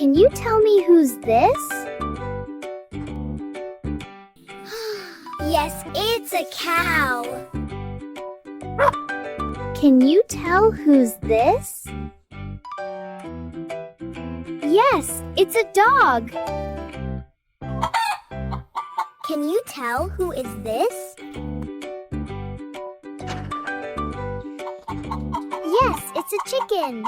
Can you tell me who's this? Yes, it's a cow. Can you tell who's this? Yes, it's a dog. Can you tell who is this? Yes, it's a chicken.